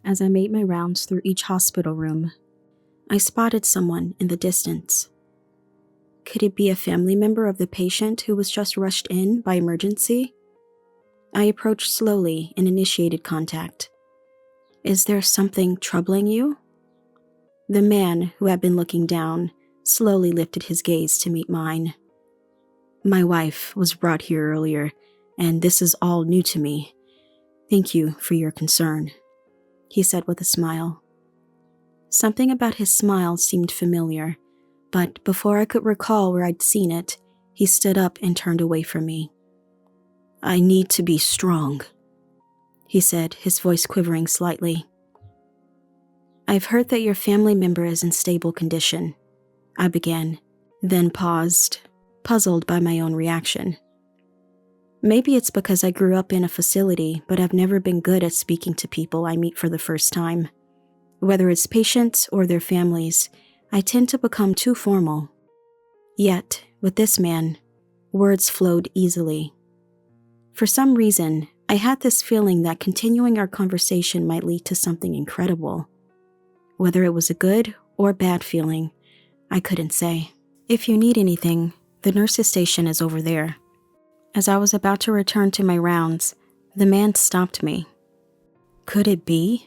as I made my rounds through each hospital room. I spotted someone in the distance. Could it be a family member of the patient who was just rushed in by emergency? I approached slowly and initiated contact. "Is there something troubling you?" The man, who had been looking down, slowly lifted his gaze to meet mine. "My wife was brought here earlier, and this is all new to me. Thank you for your concern," he said with a smile. Something about his smile seemed familiar, but before I could recall where I'd seen it, he stood up and turned away from me. "I need to be strong," he said, his voice quivering slightly. "I've heard that your family member is in stable condition," I began, then paused, puzzled by my own reaction. Maybe it's because I grew up in a facility, but I've never been good at speaking to people I meet for the first time. Whether it's patients or their families, I tend to become too formal. Yet, with this man, words flowed easily. For some reason, I had this feeling that continuing our conversation might lead to something incredible. Whether it was a good or bad feeling, I couldn't say. "If you need anything, the nurse's station is over there." As I was about to return to my rounds, the man stopped me. Could it be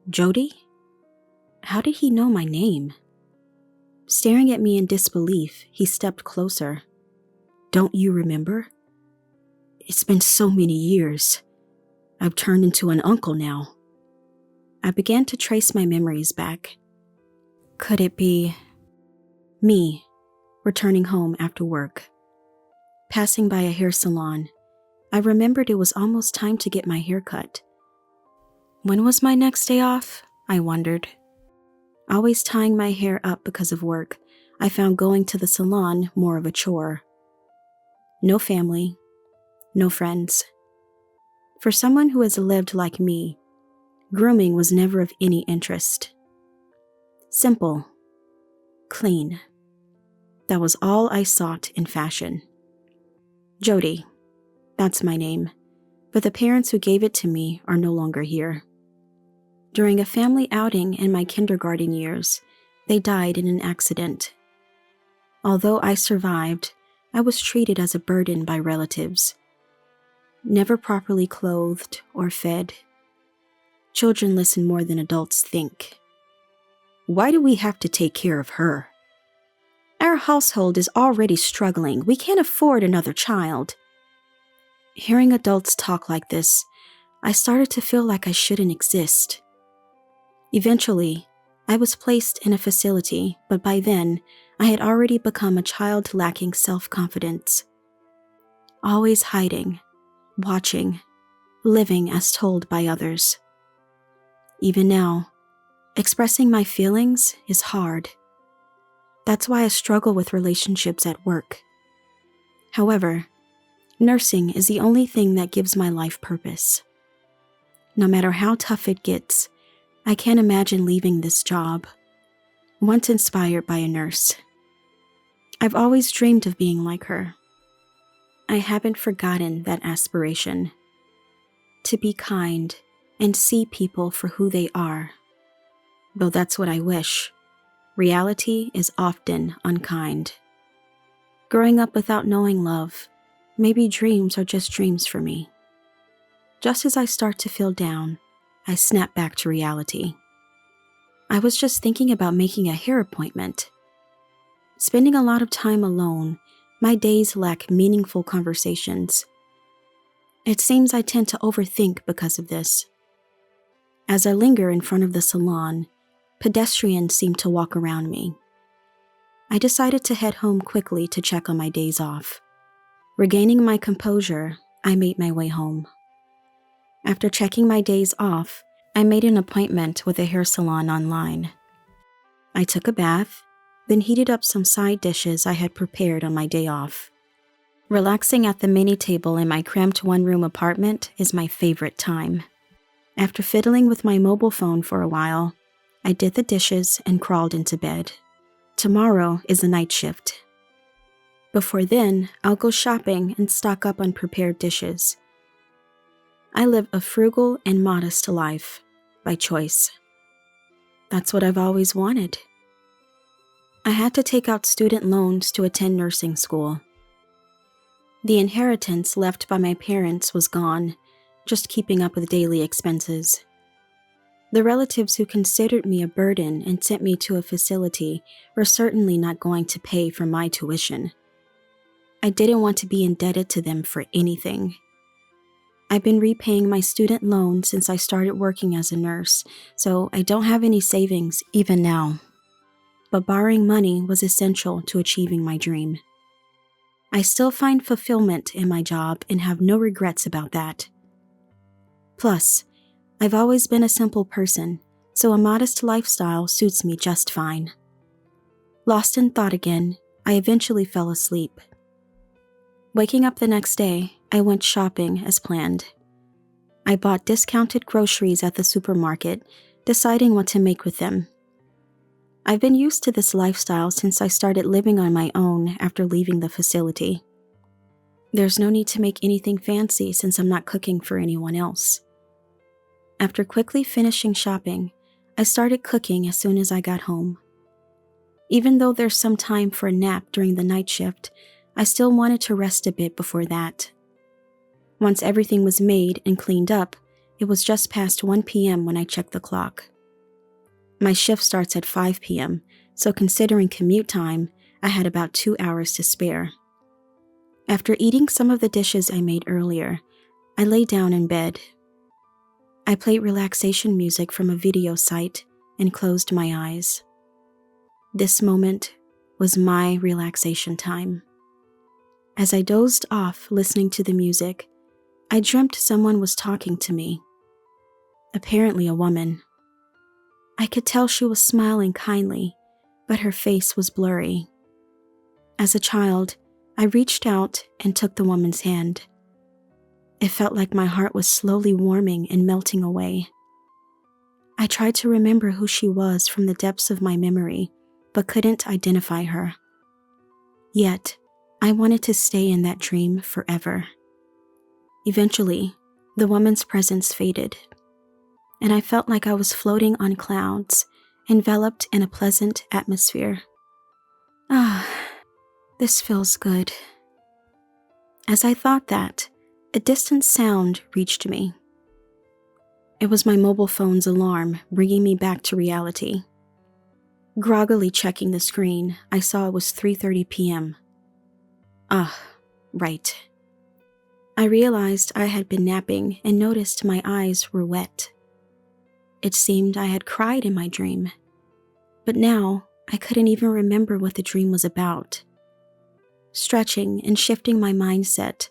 Jody? How did he know my name? Staring at me in disbelief, he stepped closer. "Don't you remember? It's been so many years. I've turned into an uncle now." I began to trace my memories back. Could it be me, returning home after work? Passing by a hair salon, I remembered it was almost time to get my hair cut. When was my next day off? I wondered. Always tying my hair up because of work, I found going to the salon more of a chore. No family, no friends. For someone who has lived like me, grooming was never of any interest. Simple, clean. That was all I sought in fashion. Jody, that's my name, but the parents who gave it to me are no longer here. During a family outing in my kindergarten years, they died in an accident. Although I survived, I was treated as a burden by relatives. Never properly clothed or fed. Children listen more than adults think. Why do we have to take care of her? Our household is already struggling. We can't afford another child. Hearing adults talk like this, I started to feel like I shouldn't exist. Eventually, I was placed in a facility, but by then, I had already become a child lacking self-confidence. Always hiding, watching, living as told by others. Even now, expressing my feelings is hard. That's why I struggle with relationships at work. However, nursing is the only thing that gives my life purpose. No matter how tough it gets, I can't imagine leaving this job. Once inspired by a nurse. I've always dreamed of being like her. I haven't forgotten that aspiration. To be kind and see people for who they are. Though that's what I wish. Reality is often unkind. Growing up without knowing love, maybe dreams are just dreams for me. Just as I start to feel down, I snap back to reality. I was just thinking about making a hair appointment. Spending a lot of time alone, my days lack meaningful conversations. It seems I tend to overthink because of this. As I linger in front of the salon, pedestrians seem to walk around me. I decided to head home quickly to check on my days off. Regaining my composure, I made my way home. After checking my days off, I made an appointment with a hair salon online. I took a bath, then heated up some side dishes I had prepared on my day off. Relaxing at the mini table in my cramped one-room apartment is my favorite time. After fiddling with my mobile phone for a while, I did the dishes and crawled into bed. Tomorrow is a night shift. Before then, I'll go shopping and stock up on prepared dishes. I live a frugal and modest life, by choice. That's what I've always wanted. I had to take out student loans to attend nursing school. The inheritance left by my parents was gone, just keeping up with daily expenses. The relatives who considered me a burden and sent me to a facility were certainly not going to pay for my tuition. I didn't want to be indebted to them for anything. I've been repaying my student loan since I started working as a nurse, so I don't have any savings even now. But borrowing money was essential to achieving my dream. I still find fulfillment in my job and have no regrets about that. Plus, I've always been a simple person, so a modest lifestyle suits me just fine. Lost in thought again, I eventually fell asleep. Waking up the next day, I went shopping as planned. I bought discounted groceries at the supermarket, deciding what to make with them. I've been used to this lifestyle since I started living on my own after leaving the facility. There's no need to make anything fancy since I'm not cooking for anyone else. After quickly finishing shopping, I started cooking as soon as I got home. Even though there's some time for a nap during the night shift, I still wanted to rest a bit before that. Once everything was made and cleaned up, it was just past 1 p.m. when I checked the clock. My shift starts at 5 p.m., so considering commute time, I had about 2 hours to spare. After eating some of the dishes I made earlier, I lay down in bed. I played relaxation music from a video site and closed my eyes. This moment was my relaxation time. As I dozed off listening to the music, I dreamt someone was talking to me. Apparently a woman. I could tell she was smiling kindly, but her face was blurry. As a child, I reached out and took the woman's hand. It felt like my heart was slowly warming and melting away. I tried to remember who she was from the depths of my memory, but couldn't identify her. Yet, I wanted to stay in that dream forever. Eventually, the woman's presence faded, and I felt like I was floating on clouds, enveloped in a pleasant atmosphere. This feels good. As I thought that, a distant sound reached me. It was my mobile phone's alarm, bringing me back to reality. Groggily checking the screen, I saw it was 3:30 p.m. Right. I realized I had been napping and noticed my eyes were wet. It seemed I had cried in my dream, but now I couldn't even remember what the dream was about. Stretching and shifting my mindset,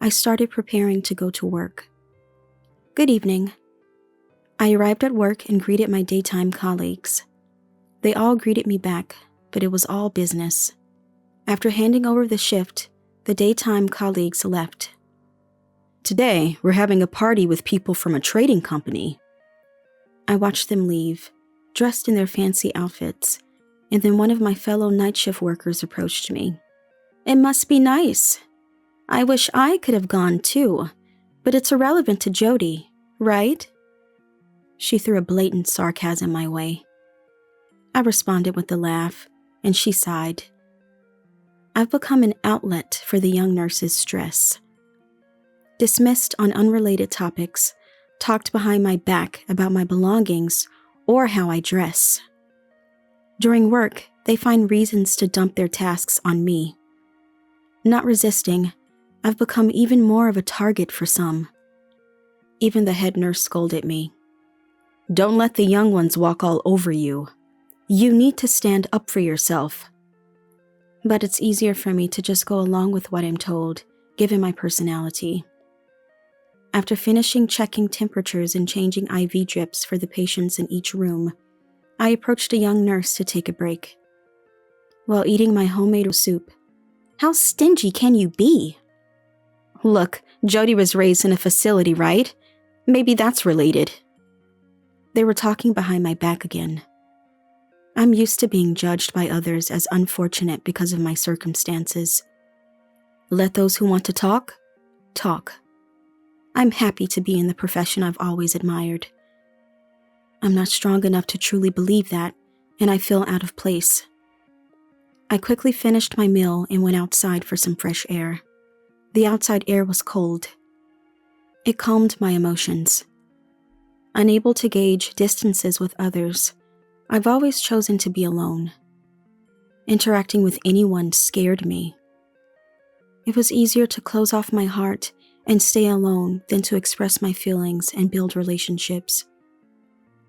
I started preparing to go to work. Good evening. I arrived at work and greeted my daytime colleagues. They all greeted me back, but it was all business. After handing over the shift, the daytime colleagues left. Today, we're having a party with people from a trading company. I watched them leave, dressed in their fancy outfits, and then one of my fellow night shift workers approached me. It must be nice. I wish I could have gone too, but it's irrelevant to Jody, right? She threw a blatant sarcasm my way. I responded with a laugh, and she sighed. I've become an outlet for the young nurse's stress. Dismissed on unrelated topics, talked behind my back about my belongings or how I dress. During work, they find reasons to dump their tasks on me. Not resisting, I've become even more of a target for some. Even the head nurse scolded me. Don't let the young ones walk all over you. You need to stand up for yourself. But it's easier for me to just go along with what I'm told, given my personality. After finishing checking temperatures and changing IV drips for the patients in each room, I approached a young nurse to take a break. While eating my homemade soup, how stingy can you be? Look, Jody was raised in a facility, right? Maybe that's related. They were talking behind my back again. I'm used to being judged by others as unfortunate because of my circumstances. Let those who want to talk, talk. I'm happy to be in the profession I've always admired. I'm not strong enough to truly believe that, and I feel out of place. I quickly finished my meal and went outside for some fresh air. The outside air was cold. It calmed my emotions. Unable to gauge distances with others, I've always chosen to be alone. Interacting with anyone scared me. It was easier to close off my heart and stay alone than to express my feelings and build relationships.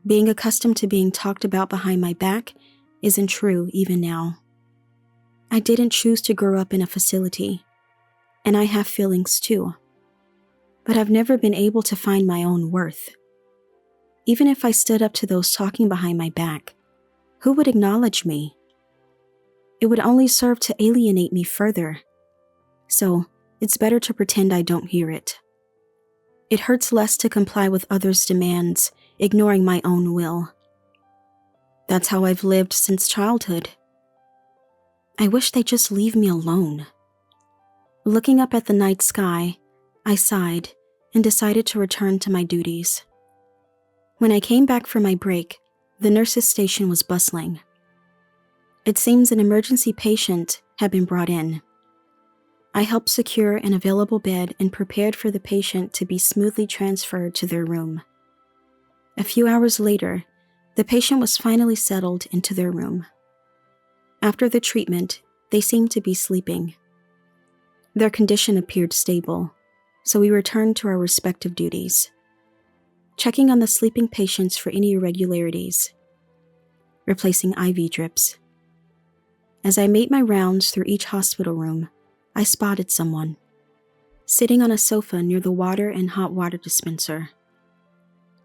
Being accustomed to being talked about behind my back isn't true even now. I didn't choose to grow up in a facility, and I have feelings too. But I've never been able to find my own worth. Even if I stood up to those talking behind my back, who would acknowledge me? It would only serve to alienate me further. So, it's better to pretend I don't hear it. It hurts less to comply with others' demands, ignoring my own will. That's how I've lived since childhood. I wish they'd just leave me alone. Looking up at the night sky, I sighed and decided to return to my duties. When I came back for my break, the nurse's station was bustling. It seems an emergency patient had been brought in. I helped secure an available bed and prepared for the patient to be smoothly transferred to their room. A few hours later, the patient was finally settled into their room. After the treatment, they seemed to be sleeping. Their condition appeared stable, so we returned to our respective duties, checking on the sleeping patients for any irregularities, replacing IV drips. As I made my rounds through each hospital room, I spotted someone, sitting on a sofa near the water and hot water dispenser.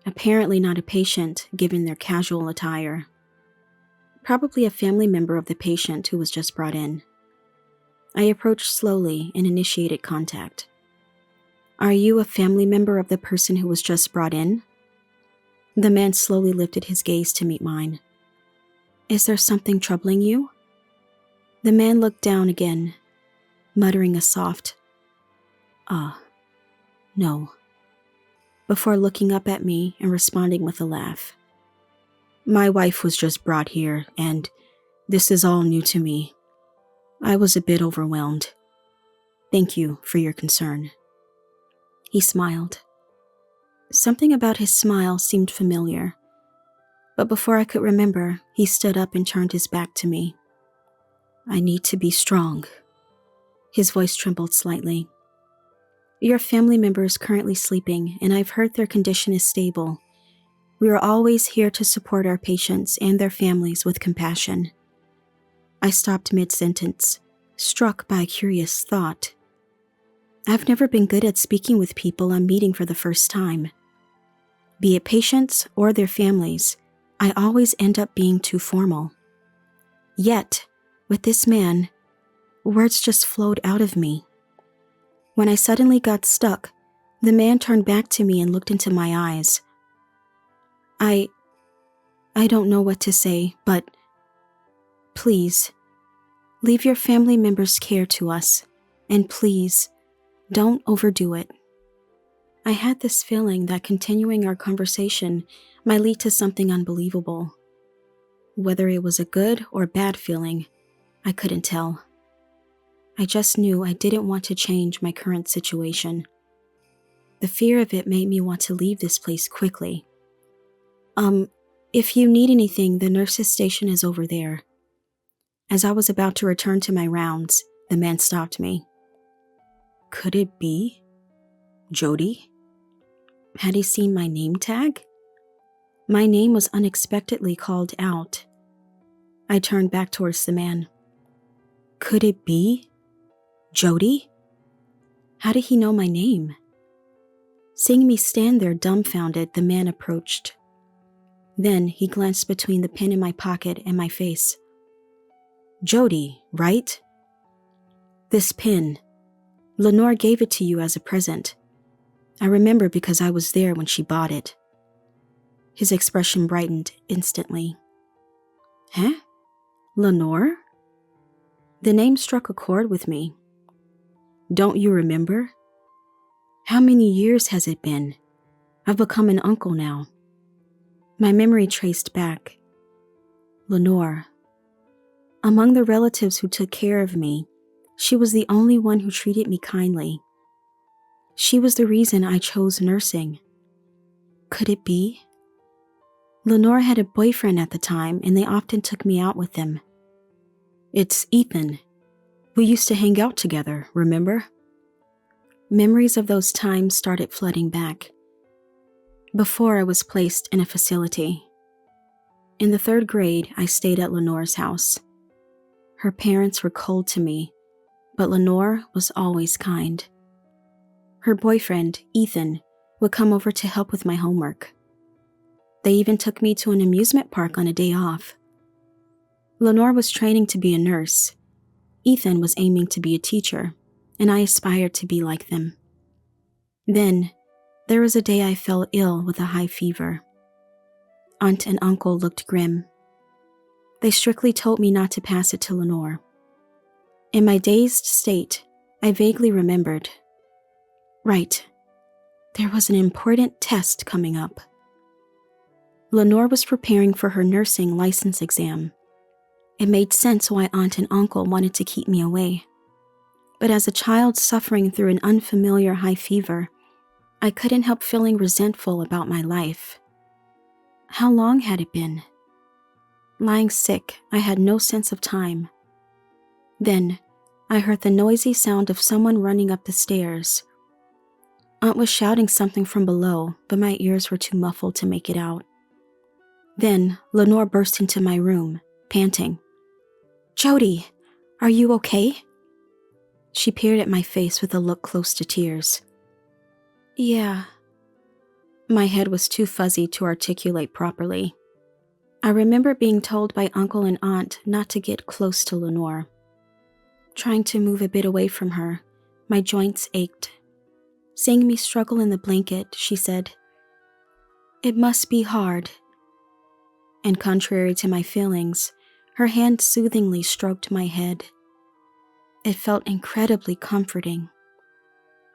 Apparently not a patient, given their casual attire. Probably a family member of the patient who was just brought in. I approached slowly and initiated contact. "Are you a family member of the person who was just brought in?" The man slowly lifted his gaze to meet mine. "Is there something troubling you?" The man looked down again, muttering a soft, no, before looking up at me and responding with a laugh. "My wife was just brought here, and this is all new to me. I was a bit overwhelmed. Thank you for your concern." He smiled. Something about his smile seemed familiar, but before I could remember, he stood up and turned his back to me. "I need to be strong." His voice trembled slightly. "Your family member is currently sleeping, and I've heard their condition is stable. We are always here to support our patients and their families with compassion." I stopped mid-sentence, struck by a curious thought. I've never been good at speaking with people I'm meeting for the first time. Be it patients or their families, I always end up being too formal. Yet, with this man, words just flowed out of me. When I suddenly got stuck, the man turned back to me and looked into my eyes. I don't know what to say, but please, leave your family members' care to us, and please, don't overdo it. I had this feeling that continuing our conversation might lead to something unbelievable. Whether it was a good or bad feeling, I couldn't tell. I just knew I didn't want to change my current situation. The fear of it made me want to leave this place quickly. If you need anything, the nurse's station is over there." As I was about to return to my rounds, the man stopped me. Could it be Jody? Had he seen my name tag? My name was unexpectedly called out. I turned back towards the man. Could it be Jody? How did he know my name? Seeing me stand there dumbfounded, the man approached. Then he glanced between the pen in my pocket and my face. "Jody, right? This pin. Lenore gave it to you as a present. I remember because I was there when she bought it." His expression brightened instantly. "Huh? Lenore?" The name struck a chord with me. "Don't you remember? How many years has it been? I've become an uncle now." My memory traced back. Lenore. Among the relatives who took care of me, she was the only one who treated me kindly. She was the reason I chose nursing. Could it be? Lenore had a boyfriend at the time, and they often took me out with them. It's Ethan. We used to hang out together, remember? Memories of those times started flooding back. Before I was placed in a facility. In the 3rd grade, I stayed at Lenore's house. Her parents were cold to me, but Lenore was always kind. Her boyfriend, Ethan, would come over to help with my homework. They even took me to an amusement park on a day off. Lenore was training to be a nurse. Ethan was aiming to be a teacher, and I aspired to be like them. Then, there was a day I fell ill with a high fever. Aunt and uncle looked grim. They strictly told me not to pass it to Lenore. In my dazed state, I vaguely remembered. Right, there was an important test coming up. Lenore was preparing for her nursing license exam. It made sense why Aunt and Uncle wanted to keep me away. But as a child suffering through an unfamiliar high fever, I couldn't help feeling resentful about my life. How long had it been? Lying sick, I had no sense of time. Then, I heard the noisy sound of someone running up the stairs. Aunt was shouting something from below, but my ears were too muffled to make it out. Then, Lenore burst into my room, panting. "Jody, are you okay?" She peered at my face with a look close to tears. "Yeah." My head was too fuzzy to articulate properly. I remember being told by Uncle and Aunt not to get close to Lenore. Trying to move a bit away from her, my joints ached. Seeing me struggle in the blanket, she said, "It must be hard." And contrary to my feelings, her hand soothingly stroked my head. It felt incredibly comforting.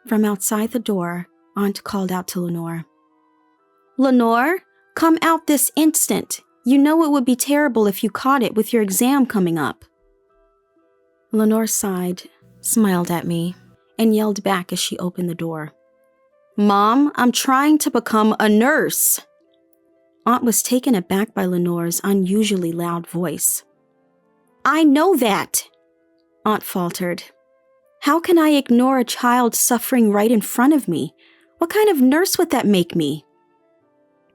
From outside the door, Aunt called out to Lenore. "Lenore, come out this instant. You know it would be terrible if you caught it with your exam coming up." Lenore sighed, smiled at me, and yelled back as she opened the door. "Mom, I'm trying to become a nurse." Aunt was taken aback by Lenore's unusually loud voice. "I know that," Aunt faltered. "How can I ignore a child suffering right in front of me? What kind of nurse would that make me?"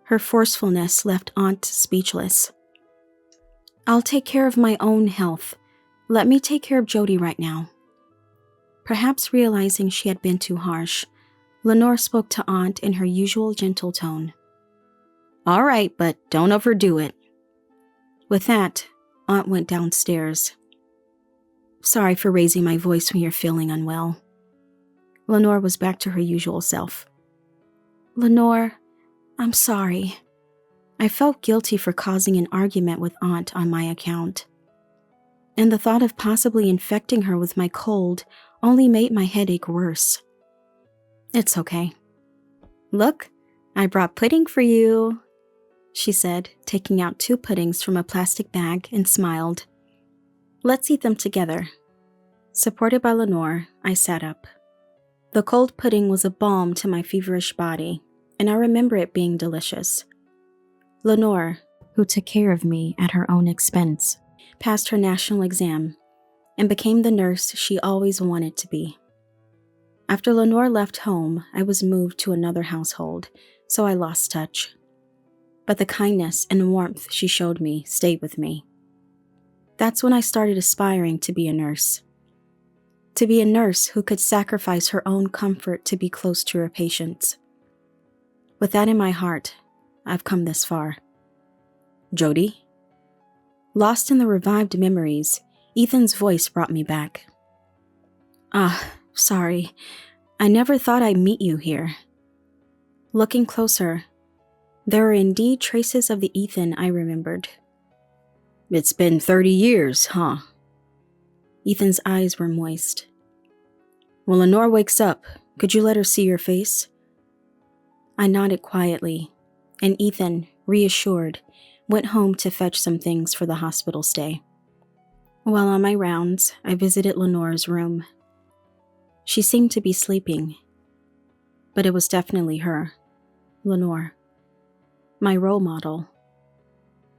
Her forcefulness left Aunt speechless. "I'll take care of my own health. Let me take care of Jody right now." Perhaps realizing she had been too harsh, Lenore spoke to Aunt in her usual gentle tone. "All right, but don't overdo it." With that, Aunt went downstairs. "Sorry for raising my voice when you're feeling unwell." Lenore was back to her usual self. "Lenore, I'm sorry." I felt guilty for causing an argument with Aunt on my account. And the thought of possibly infecting her with my cold only made my headache worse. "It's okay." "Look, I brought pudding for you," she said, taking out 2 puddings from a plastic bag and smiled. "Let's eat them together." Supported by Lenore, I sat up. The cold pudding was a balm to my feverish body, and I remember it being delicious. Lenore, who took care of me at her own expense, passed her national exam and became the nurse she always wanted to be. After Lenore left home, I was moved to another household, so I lost touch. But the kindness and warmth she showed me stayed with me. That's when I started aspiring to be a nurse. To be a nurse who could sacrifice her own comfort to be close to her patients. With that in my heart, I've come this far. "Jody?" Lost in the revived memories, Ethan's voice brought me back. Sorry. I never thought I'd meet you here." Looking closer, there were indeed traces of the Ethan I remembered. "It's been 30 years, huh?" Ethan's eyes were moist. "When Lenore wakes up, could you let her see your face?" I nodded quietly, and Ethan, reassured, went home to fetch some things for the hospital stay. While on my rounds, I visited Lenore's room. She seemed to be sleeping, but it was definitely her, Lenore, my role model.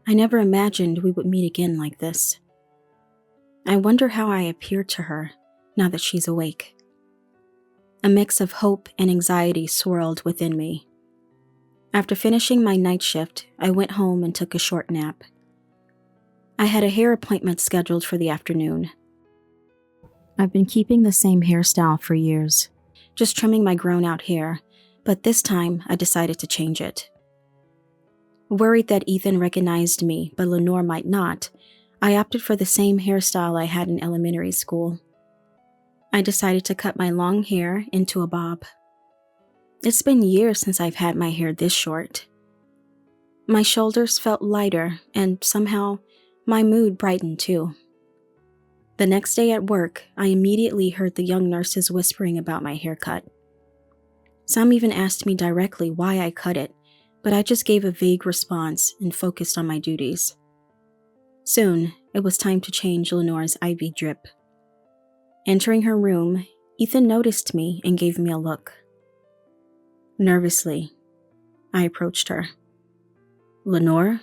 I never imagined we would meet again like this. I wonder how I appeared to her now that she's awake. A mix of hope and anxiety swirled within me. After finishing my night shift, I went home and took a short nap. I had a hair appointment scheduled for the afternoon. I've been keeping the same hairstyle for years, just trimming my grown-out hair, but this time I decided to change it. Worried that Ethan recognized me, but Lenore might not, I opted for the same hairstyle I had in elementary school. I decided to cut my long hair into a bob. It's been years since I've had my hair this short. My shoulders felt lighter, and somehow, my mood brightened too. The next day at work, I immediately heard the young nurses whispering about my haircut. Some even asked me directly why I cut it, but I just gave a vague response and focused on my duties. Soon, it was time to change Lenore's IV drip. Entering her room, Ethan noticed me and gave me a look. Nervously, I approached her. "Lenore,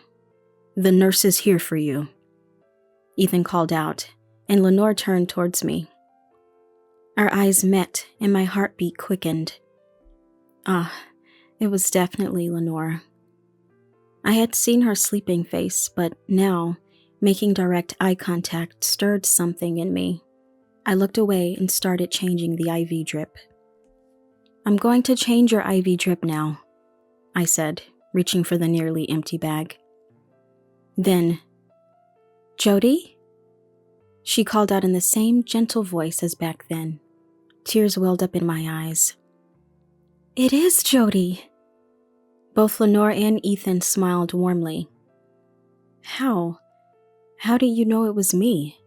the nurse is here for you," Ethan called out, and Lenore turned towards me. Our eyes met and my heartbeat quickened. It was definitely Lenore. I had seen her sleeping face, but now, making direct eye contact stirred something in me. I looked away and started changing the IV drip. "I'm going to change your IV drip now," I said, reaching for the nearly empty bag. Then, "Jody?" She called out in the same gentle voice as back then. Tears welled up in my eyes. "It is Jody." Both Lenore and Ethan smiled warmly. How? How do you know it was me?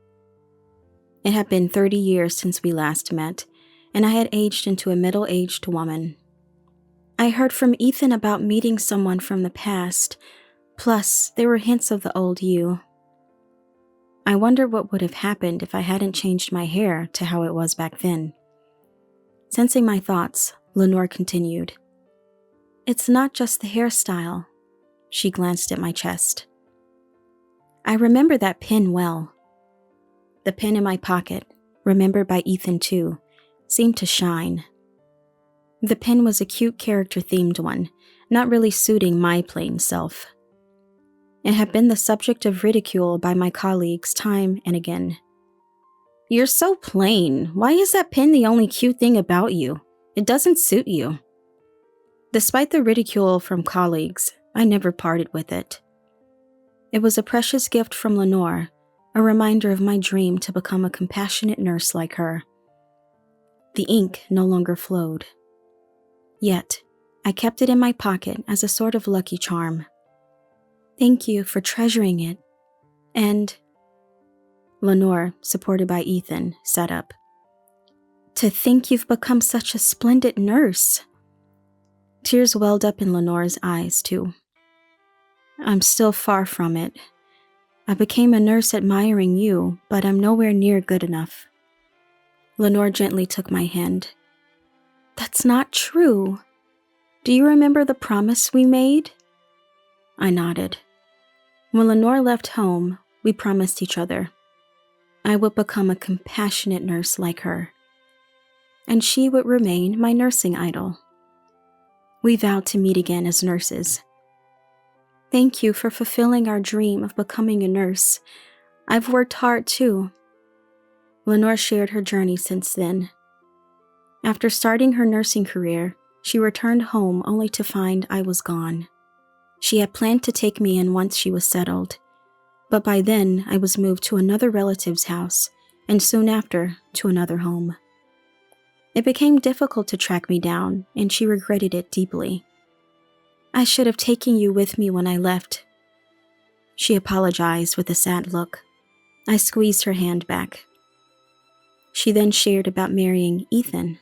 It had been 30 years since we last met, and I had aged into a middle-aged woman. I heard from Ethan about meeting someone from the past, plus there were hints of the old you. I wonder what would have happened if I hadn't changed my hair to how it was back then. Sensing my thoughts, Lenore continued. "It's not just the hairstyle." She glanced at my chest. I remember that pin well. The pin in my pocket, remembered by Ethan too, seemed to shine. The pin was a cute character-themed one, not really suiting my plain self. It had been the subject of ridicule by my colleagues time and again. "You're so plain. Why is that pin the only cute thing about you? It doesn't suit you." Despite the ridicule from colleagues, I never parted with it. It was a precious gift from Lenore, a reminder of my dream to become a compassionate nurse like her. The ink no longer flowed. Yet, I kept it in my pocket as a sort of lucky charm. "Thank you for treasuring it." And Lenore, supported by Ethan, sat up. "To think you've become such a splendid nurse." Tears welled up in Lenore's eyes, too. "I'm still far from it. I became a nurse admiring you, but I'm nowhere near good enough." Lenore gently took my hand. "That's not true. Do you remember the promise we made?" I nodded. When Lenore left home, we promised each other I would become a compassionate nurse like her, and she would remain my nursing idol. We vowed to meet again as nurses. Thank you for fulfilling our dream of becoming a nurse. I've worked hard too. Lenore shared her journey since then. After starting her nursing career, she returned home only to find I was gone. She had planned to take me in once she was settled, but by then I was moved to another relative's house, and soon after to another home. It became difficult to track me down, and she regretted it deeply. "I should have taken you with me when I left." She apologized with a sad look. I squeezed her hand back. She then shared about marrying Ethan.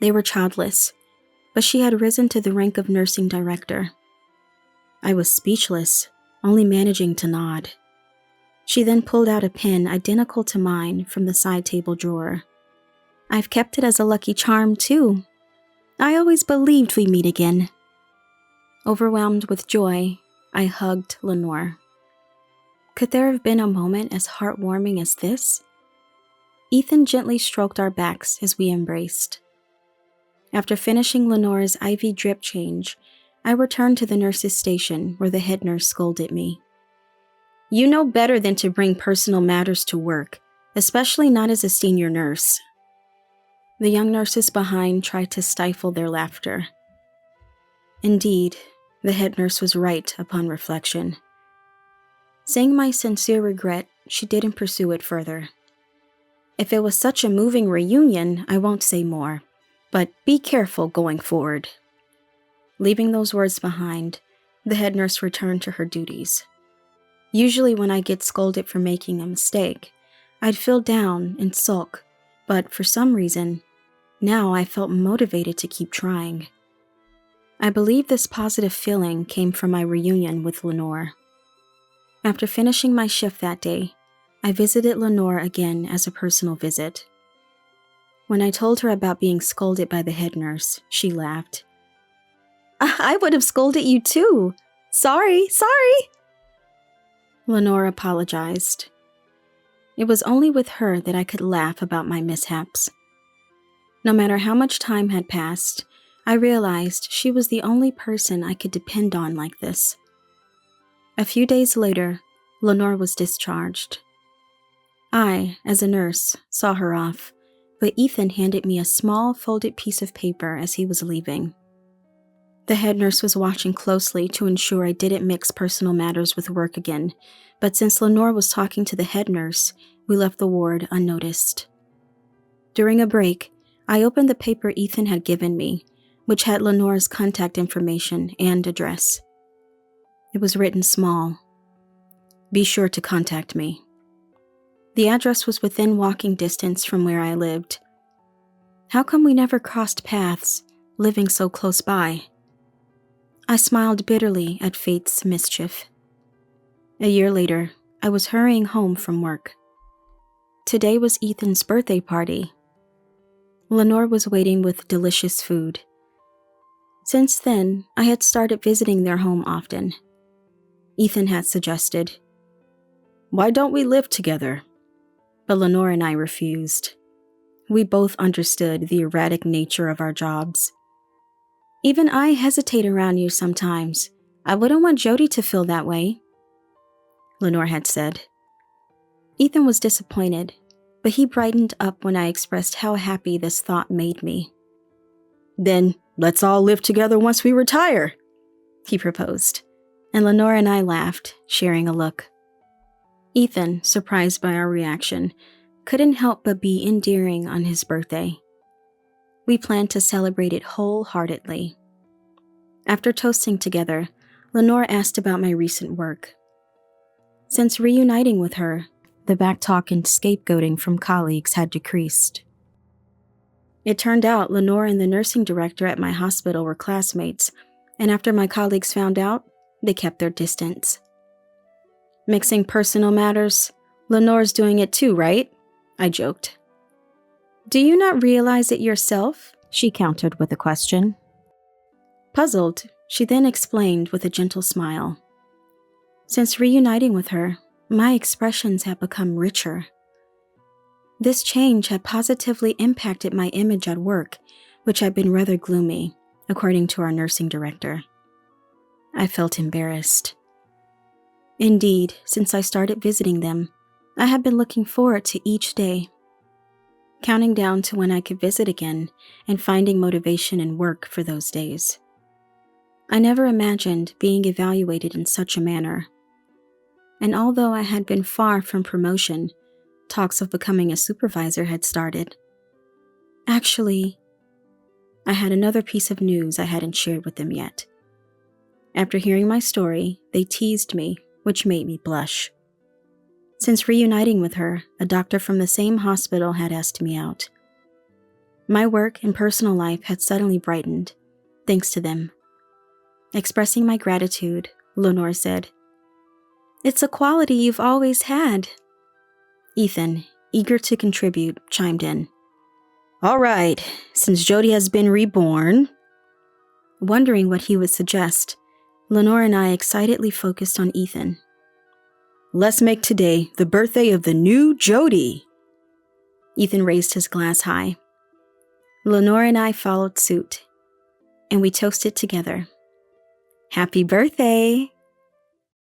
They were childless, but she had risen to the rank of nursing director. I was speechless, only managing to nod. She then pulled out a pen identical to mine from the side table drawer. I've kept it as a lucky charm, too. I always believed we'd meet again. Overwhelmed with joy, I hugged Lenore. Could there have been a moment as heartwarming as this? Ethan gently stroked our backs as we embraced. After finishing Lenore's IV drip change, I returned to the nurse's station where the head nurse scolded me. You know better than to bring personal matters to work, especially not as a senior nurse. The young nurses behind tried to stifle their laughter. Indeed, the head nurse was right upon reflection. Seeing my sincere regret, she didn't pursue it further. If it was such a moving reunion, I won't say more, but be careful going forward. Leaving those words behind, the head nurse returned to her duties. Usually when I get scolded for making a mistake, I'd feel down and sulk, but for some reason, now I felt motivated to keep trying. I believe this positive feeling came from my reunion with Lenore. After finishing my shift that day, I visited Lenore again as a personal visit. When I told her about being scolded by the head nurse, she laughed. I would have scolded you too. Sorry. Lenore apologized. It was only with her that I could laugh about my mishaps. No matter how much time had passed, I realized she was the only person I could depend on like this. A few days later, Lenore was discharged. I, as a nurse, saw her off, but Ethan handed me a small folded piece of paper as he was leaving. The head nurse was watching closely to ensure I didn't mix personal matters with work again, but since Lenore was talking to the head nurse, we left the ward unnoticed. During a break, I opened the paper Ethan had given me, which had Lenore's contact information and address. It was written small. Be sure to contact me. The address was within walking distance from where I lived. How come we never crossed paths, living so close by? I smiled bitterly at fate's mischief. A year later, I was hurrying home from work. Today was Ethan's birthday party. Lenore was waiting with delicious food. Since then, I had started visiting their home often. Ethan had suggested, "Why don't we live together?" But Lenore and I refused. We both understood the erratic nature of our jobs. Even I hesitate around you sometimes. I wouldn't want Jody to feel that way, Lenore had said. Ethan was disappointed, but he brightened up when I expressed how happy this thought made me. Then let's all live together once we retire, he proposed, and Lenore and I laughed, sharing a look. Ethan, surprised by our reaction, couldn't help but be endearing on his birthday. We planned to celebrate it wholeheartedly. After toasting together, Lenore asked about my recent work. Since reuniting with her, the backtalk and scapegoating from colleagues had decreased. It turned out Lenore and the nursing director at my hospital were classmates, and after my colleagues found out, they kept their distance. Mixing personal matters, Lenore's doing it too, right? I joked. Do you not realize it yourself? She countered with a question. Puzzled, she then explained with a gentle smile. Since reuniting with her, my expressions have become richer. This change had positively impacted my image at work, which had been rather gloomy, according to our nursing director. I felt embarrassed. Indeed, since I started visiting them, I had been looking forward to each day, counting down to when I could visit again and finding motivation in work for those days. I never imagined being evaluated in such a manner. And although I had been far from promotion, talks of becoming a supervisor had started. Actually, I had another piece of news I hadn't shared with them yet. After hearing my story, they teased me, which made me blush. Since reuniting with her, a doctor from the same hospital had asked me out. My work and personal life had suddenly brightened, thanks to them. Expressing my gratitude, Lenore said. It's a quality you've always had. Ethan, eager to contribute, chimed in. All right, since Jody has been reborn. Wondering what he would suggest, Lenore and I excitedly focused on Ethan. Let's make today the birthday of the new Jody. Ethan raised his glass high. Lenore and I followed suit, and we toasted together. Happy birthday!